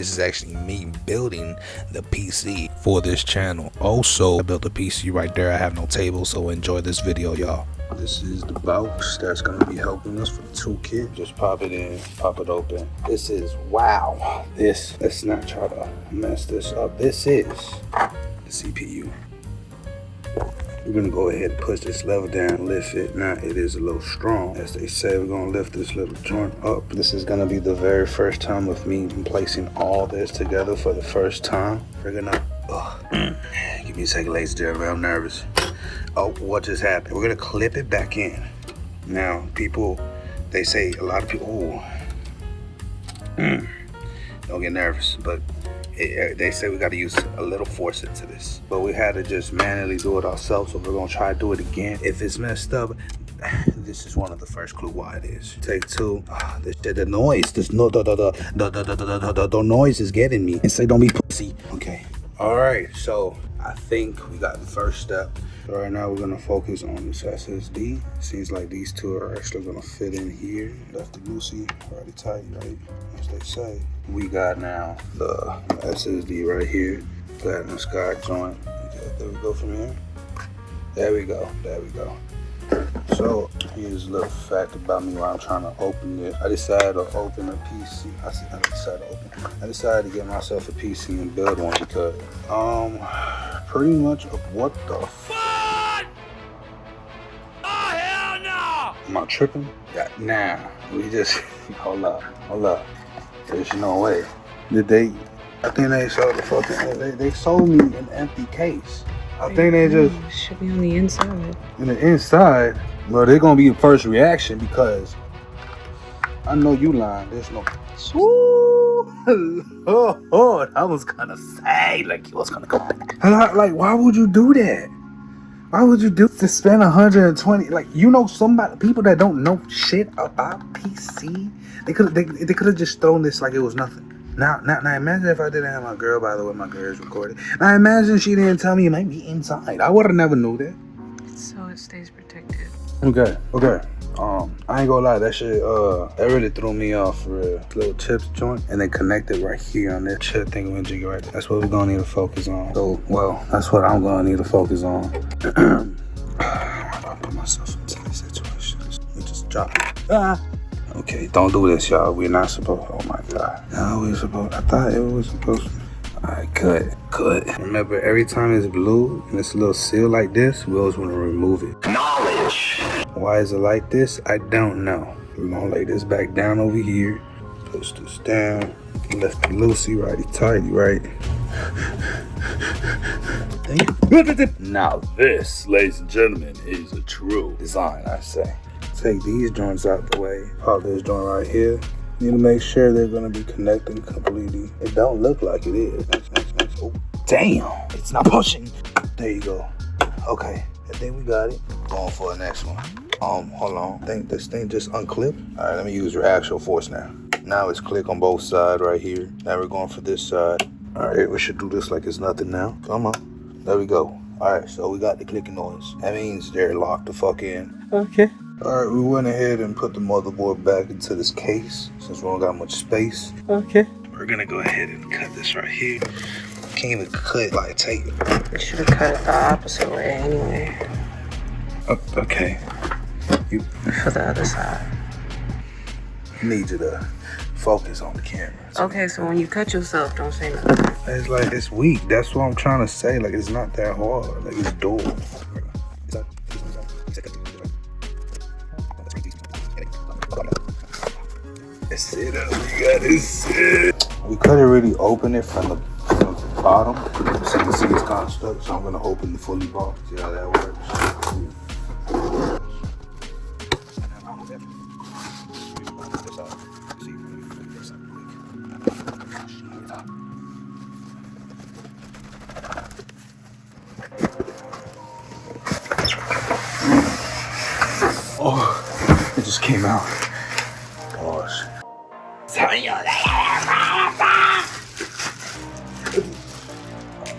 This is actually me building the PC for this channel. Also, I built a PC right there. I have no table, so enjoy this video, y'all. This is the box that's gonna be helping us for the toolkit. Just pop it in, pop it open. This is, wow. Let's not try to mess this up. This is the CPU. We're gonna go ahead and push this lever down, lift it. Now it is a little strong. As they say, we're gonna lift this little joint up. This is gonna be the very first time of me placing all this together for the first time. We're gonna, give me a second, ladies and gentlemen, I'm nervous. Oh, what just happened? We're gonna clip it back in. Now, people, they say, a lot of people, don't get nervous, but they say we got to use a little force into this, but we had to just manually do it ourselves. So we're gonna try to do it again. If it's messed up, this is one of the first clue why it is. Take two. The noise. The noise is getting me. And say don't be pussy. Okay. All right. So I think we got the first step. So right now we're gonna focus on this SSD. Seems like these two are actually gonna fit in here. Lefty loosey, righty tight, right? As they say. We got now the SSD right here. Got the sky joint. Okay, there we go from here. There we go. There we go. So here's a little fact about me while I'm trying to open it. I decided to open a PC. I decided to get myself a PC and build one because pretty much of what the fuck? Oh hell no! Am I tripping? Yeah, nah. We just hold up. There's no way. I think they sold the fucking, they sold me an empty case. I think they just should be on the inside. In the inside, well, they're gonna be the first reaction because I know you lying. There's no. Oh, I was gonna say like you was gonna go back. Like, why would you do that? Why would you do to spend 120? Like, you know, people that don't know shit about PC, they could have just thrown this like it was nothing. Now, imagine if I didn't have my girl, by the way, my girl is recorded. Now, imagine she didn't tell me it might be inside. I would have never knew that. So it stays protected. Okay. I ain't gonna lie, that shit, that really threw me off for real. Little chips joint, and then connected right here on that chip thingamajiggy right there. That's what we're gonna need to focus on. So, well, that's what I'm gonna need to focus on. Why do I put myself into these situations? Let me just drop it. Okay, don't do this, y'all. We're not supposed. Oh my god. No, we're supposed. I thought it was supposed to. Alright, cut. Remember, every time it's blue and it's a little seal like this, we always want to remove it. Knowledge. Why is it like this? I don't know. We're gonna lay this back down over here. Push this down. Lefty loosey, righty tighty, right? Now this, ladies and gentlemen, is a true design, I say. Take these joints out the way. Pop this joint right here. Need to make sure they're gonna be connecting completely. It don't look like it is. Oh, damn, it's not pushing. There you go. Okay, I think we got it. Going for the next one. Hold on. I think this thing just unclipped. All right, let me use your actual force now. Now it's click on both sides right here. Now we're going for this side. All right, we should do this like it's nothing now. Come on. There we go. All right, so we got the clicking noise. That means they're locked the fuck in. Okay. All right, we went ahead and put the motherboard back into this case since we don't got much space. Okay. We're gonna go ahead and cut this right here. Can't even cut like tape. You should have cut it the opposite way anyway. Okay. For the other side. I need you to focus on the camera. Okay, so when you cut yourself, don't say nothing. It's like, it's weak. That's what I'm trying to say. Like, it's not that hard. Like, it's doable. That's it. We got it. We couldn't really open it from the bottom. So you can see it's kind of stuck. So I'm gonna open the fully box. See how that works. Oh, it just came out. Gosh.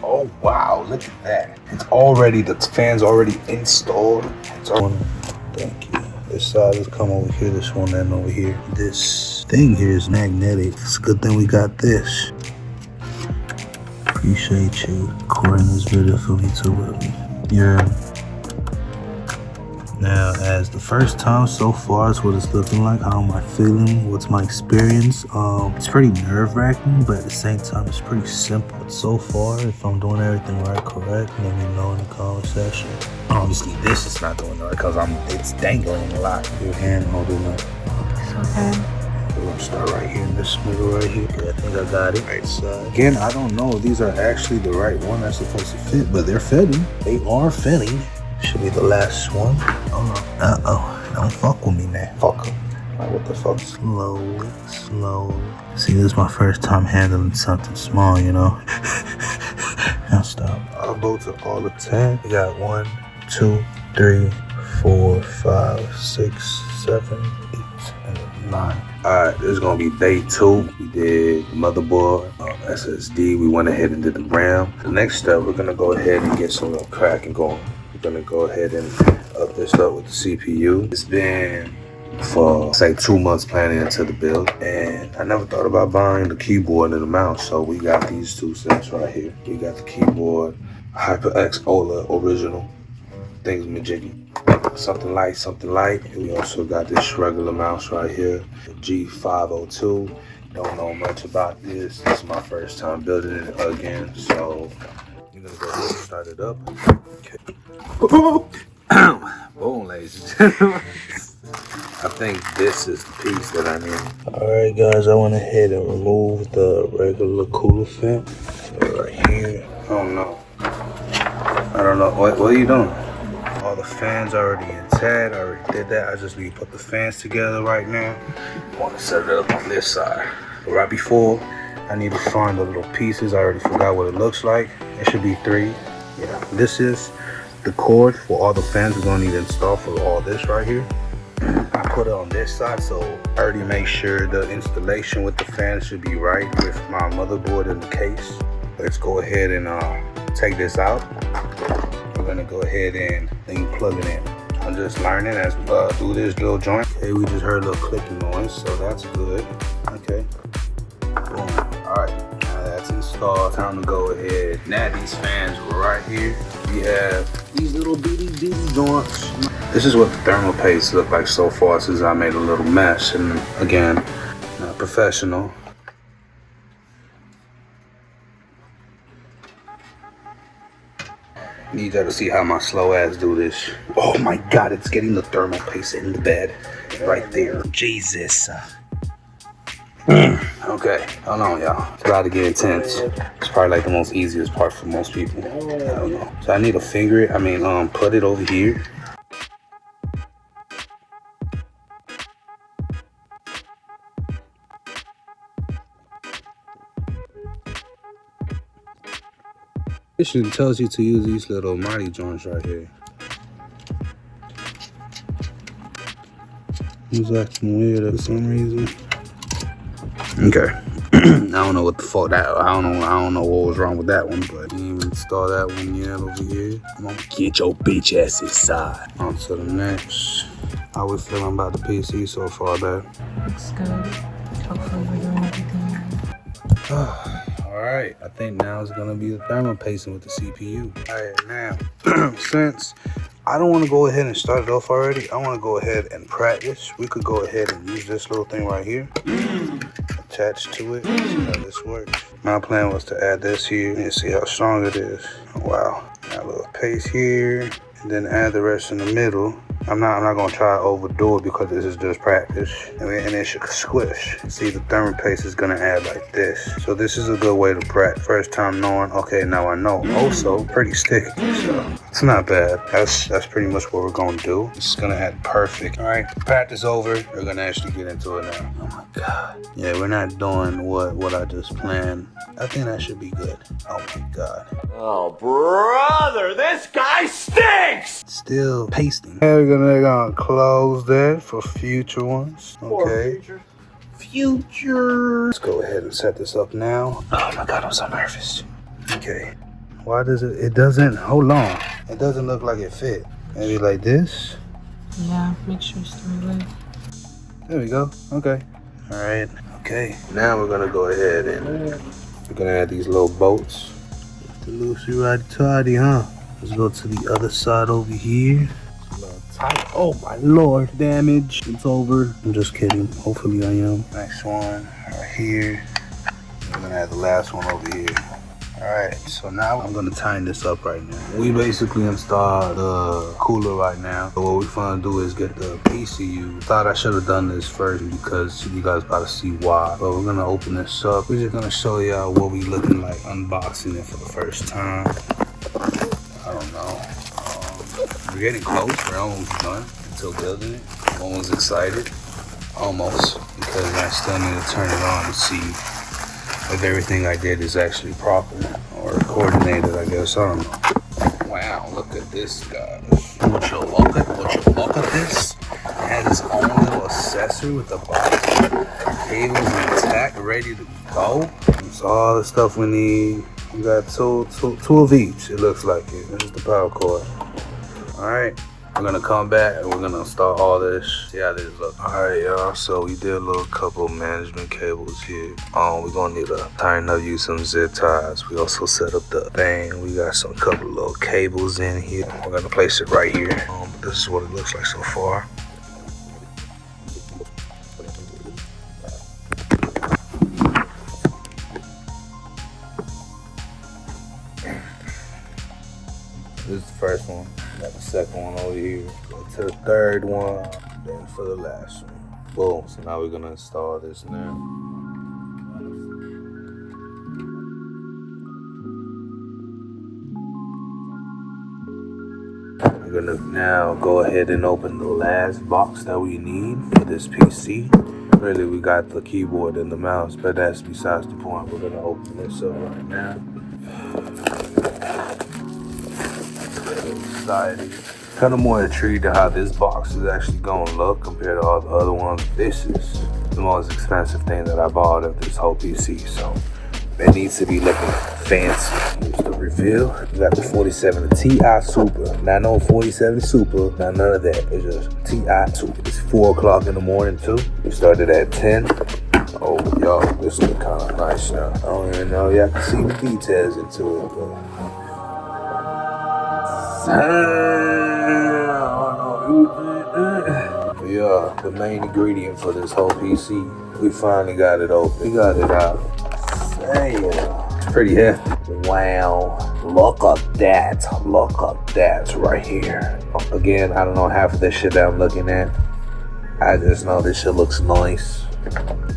Oh wow, look at that. It's already, the fan's already installed. It's on. Thank you. This side is come over here, this one and over here. This thing here is magnetic. It's a good thing we got this. Appreciate you recording this video for me too, baby. Yeah. Now, as the first time so far, is what it's looking like. How am I feeling? What's my experience? It's pretty nerve-wracking, but at the same time, it's pretty simple. But so far, if I'm doing everything right, correct, let me know in the comment section. Obviously, this is not doing right because it's dangling a lot. Your hand holding up. It's okay. We're gonna start right here in this middle right here. Okay, I think I got it. Right side. Again, I don't know if these are actually the right one that's supposed to fit, but they're fitting. They are fitting. Should be the last one. Oh no. Uh-oh. Don't fuck with me now. Fuck them. Like, what the fuck? Slowly, slowly. See, this is my first time handling something small, you know? Now stop. Our bolts are all attached. We got 1, 2, 3, 4, 5, 6, 7, 8, and 9. Alright, this is gonna be day 2. We did motherboard, SSD. We went ahead and did the RAM. The next step, we're gonna go ahead and get some cracking going. We're gonna go ahead and up this up with the CPU. It's been for say 2 months planning into the build, and I never thought about buying the keyboard and the mouse, so we got these 2 sets right here. We got the keyboard, HyperX OLED original, things majiggy. Something light. And we also got this regular mouse right here, the G502. Don't know much about this. This is my first time building it again, so we're gonna go ahead and start it up. Okay. Boom, ladies and gentlemen. I think this is the piece that I need. Alright guys, I went ahead and removed the regular cooler fan. Right here. Oh no. I don't know. What are you doing? All the fans already intact. I already did that. I just need to put the fans together right now. I want to set it up on this side. But right before, I need to find the little pieces. I already forgot what it looks like. It should be 3. Yeah. This is the cord for all the fans we're gonna need to install for all this right here. I put it on this side, so I already made sure the installation with the fans should be right with my motherboard in the case. Let's go ahead and take this out. We're gonna go ahead and plug it in. I'm just learning as we do this little joint. Okay, we just heard a little clicking noise, so that's good. Okay, boom. All right, now that's installed. Time to go ahead. Now these fans right here. We have these little bitty joints. This is what the thermal paste look like so far, since I made a little mess. And again, not professional. Need y'all to see how my slow ass do this. Oh my God, it's getting the thermal paste in the bed. Right there. Jesus. Okay, hold on y'all. It's about to get intense. It's probably like the most easiest part for most people. I don't know. So I need to finger it, put it over here. It should tells you to use these little mighty joints right here. It's acting weird for some reason. Okay. I don't know what the fuck that. I don't know what was wrong with that one, but didn't even install that one yet over here. I'm gonna get your bitch ass inside. On to the next. How we feeling about the PC so far, babe? Looks good. Hopefully we're doing everything right. Alright, I think now it's gonna be the thermal pacing with the CPU. Alright, now, since I don't want to go ahead and start it off already, I want to go ahead and practice. We could go ahead and use this little thing right here. Attached to it, see how this works. My plan was to add this here and see how strong it is. Oh, wow, got a little paste here, and then add the rest in the middle. I'm not gonna try to overdo it because this is just practice, and it should squish. See, the thermal paste is gonna add like this. So this is a good way to practice. First time knowing, okay, now I know. Also, pretty sticky, so it's not bad. That's pretty much what we're gonna do. It's gonna add perfect. All right, practice over. We're gonna actually get into it now. Oh my God. Yeah, we're not doing what I just planned. I think that should be good. Oh my God. Oh, brother, this guy stinks! Still pasting. We're gonna close that for future ones. Okay. Future. Let's go ahead and set this up now. Oh my God, I'm so nervous. Okay. Why does it doesn't, hold on. It doesn't look like it fit. Maybe like this. Yeah, make sure it's the right way. There we go. Okay. All right. Okay. Now we're gonna go ahead and we're gonna add these little bolts. The loosey righty tighty, huh? Let's go to the other side over here. It's a little tight. Oh my lord, damage. It's over. I'm just kidding. Hopefully I am. Next one right here. I'm gonna have the last one over here. Alright, so now I'm gonna tighten this up right now. We basically installed the cooler right now. So what we're gonna do is get the ECU. Thought I should have done this first because you guys about to see why. But we're gonna open this up. We're just gonna show y'all what we looking like unboxing it for the first time. I don't know. We're getting close. We're almost done until building it. I'm almost excited. Almost. Because I still need to turn it on to see if everything I did is actually proper or coordinated, I guess. I don't know. Wow, look at this, guys. Would you look at this? It has its own little accessory with the body cables intact, ready to go. It's all the stuff we need. We got two of each. It looks like it. There's the power cord. All right. We're gonna come back and we're gonna install all this. See how this looks. Alright y'all, so we did a little couple management cables here. We're gonna need to tighten up, use some zip ties. We also set up the fan. We got some couple of little cables in here. We're gonna place it right here. This is what it looks like so far. This is the first one. Got the second one over here. Go to the third one, then for the last one. Boom. So now we're gonna install this now. We're gonna now go ahead and open the last box that we need for this PC. Really, we got the keyboard and the mouse, but that's besides the point. We're gonna open this up right now. Kind of more intrigued to how this box is actually going to look compared to all the other ones. This is the most expensive thing that I bought of this whole PC, so it needs to be looking fancy. Here's the reveal. We got the 47 Ti Super. Not no 47 Super, not none of that. It's just Ti Super. It's 4 o'clock in the morning too. We started at 10. Oh, y'all, this look kind of nice now. I don't even know y'all can see the details into it, but yeah, the main ingredient for this whole PC. We finally got it open. We got it out. It's pretty hefty. Wow. Look at that. Look at that right here. Again, I don't know half of this shit that I'm looking at. I just know this shit looks nice.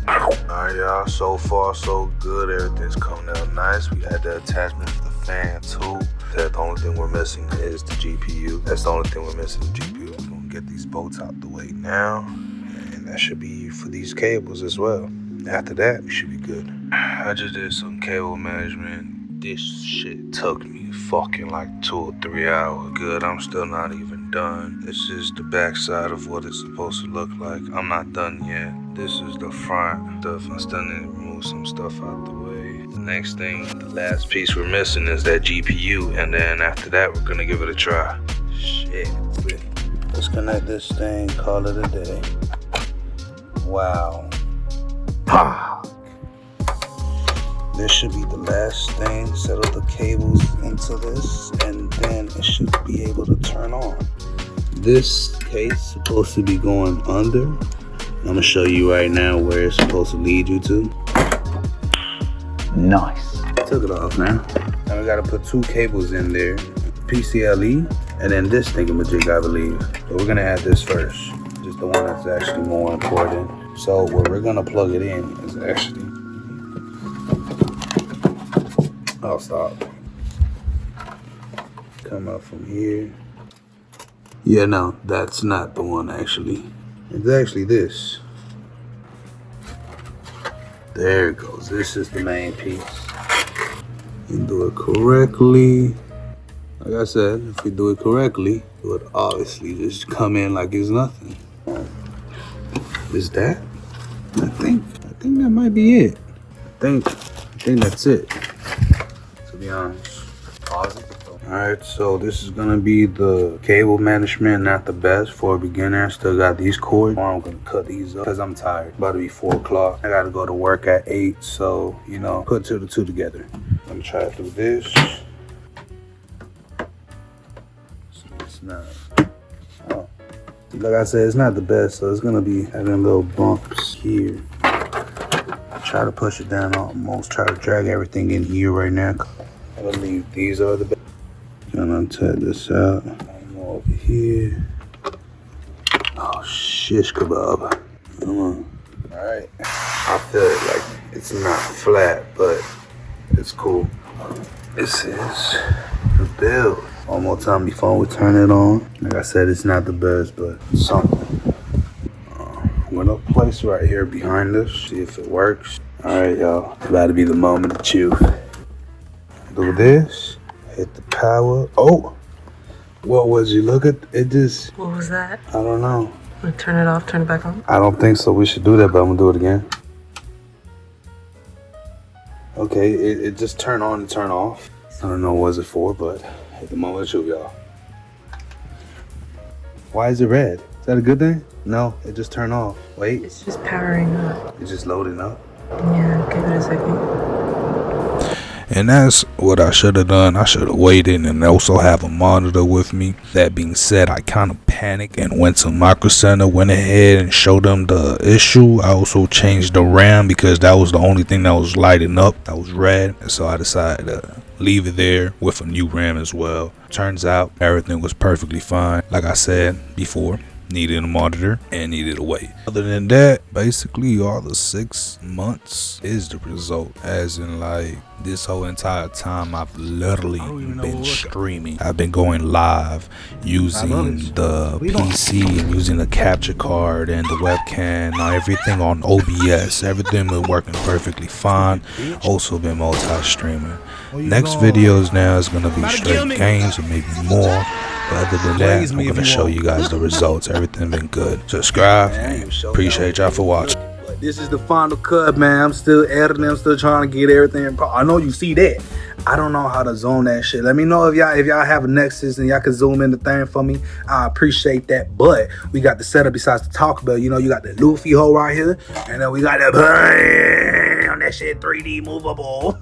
Alright y'all, so far so good. Everything's coming out nice. We had the attachment for the fan too. The only thing we're missing is the GPU. That's the only thing we're missing, the GPU. We're gonna get these bolts out the way now. And that should be for these cables as well. After that, we should be good. I just did some cable management. This shit took me fucking like 2 or 3 hours. Good, I'm still not even done. This is the back side of what it's supposed to look like. I'm not done yet. This is the front stuff. I still need to remove some stuff out the way. The next thing, the last piece we're missing is that GPU, and then after that, we're gonna give it a try. Shit. Let's connect this thing, call it a day. Wow. This should be the last thing. Settle the cables into this, and then it should be able to turn on. This case is supposed to be going under. I'm gonna show you right now where it's supposed to lead you to. Nice. Took it off now. Now we gotta put 2 cables in there. PCLE, and then this thingamajig, I believe. But we're gonna add this first. Just the one that's actually more important. So where we're gonna plug it in is actually, I'll stop. Come up from here. Yeah, no, that's not the one actually. It's actually this. There it goes. This is the main piece. You do it correctly. Like I said, if we do it correctly, it would obviously just come in like it's nothing. Is that? I think that might be it. I think that's it, to be honest. Pause it. Alright, so this is gonna be the cable management, not the best for a beginner. Still got these cords. I'm gonna cut these up because I'm tired. About to be 4 o'clock. I gotta go to work at 8, so, you know, put 2 to 2 together. Let me try to do this. not. Oh. Like I said, it's not the best, so it's gonna be having little bumps here. Try to push it down almost. Try to drag everything in here right now. I believe these are the best. Gonna tap this out. I'm over here. Oh, shish kebab. Come on. All right. I feel it like it's not flat, but it's cool. This is the build. One more time before we turn it on. Like I said, it's not the best, but it's something. I'm gonna place right here behind us, see if it works. All right, y'all. It's about to be the moment of truth. Do this. Hit the power. Oh, what was you look at? It just. What was that? I don't know. I'm gonna turn it off, turn it back on. I don't think so. We should do that, but I'm gonna do it again. Okay, it just turned on and turned off. I don't know what was it for, but at the moment of truth, y'all. Why is it red? Is that a good thing? No, it just turned off. Wait. It's just powering up. It's just loading up. Yeah, give it a second. And that's what I should have done. I should have waited and also have a monitor with me. That being said, I kind of panicked and went to Micro Center, went ahead and showed them the issue. I also changed the RAM because that was the only thing that was lighting up. That was red. And so I decided to leave it there with a new RAM as well. Turns out everything was perfectly fine. Like I said before, needed a monitor and needed a wait. Other than that, basically all the 6 months is the result, as in like this whole entire time I've literally been streaming. I've been going live using the PC and using the capture card and the webcam and everything on OBS. Everything been working perfectly fine. Also been multi-streaming. Next videos now is gonna be straight games or maybe more. But other than that, I'm gonna show you guys the results. Everything been good. Subscribe. Appreciate y'all for watching. This is the final cut, man. I'm still editing. I'm still trying to get everything. I know you see that. I don't know how to zoom that shit. Let me know if y'all have a Nexus and y'all can zoom in the thing for me. I appreciate that. But we got the setup besides the Taco Bell. You know, you got the Luffy hole right here, and then we got that bang on that shit 3D movable.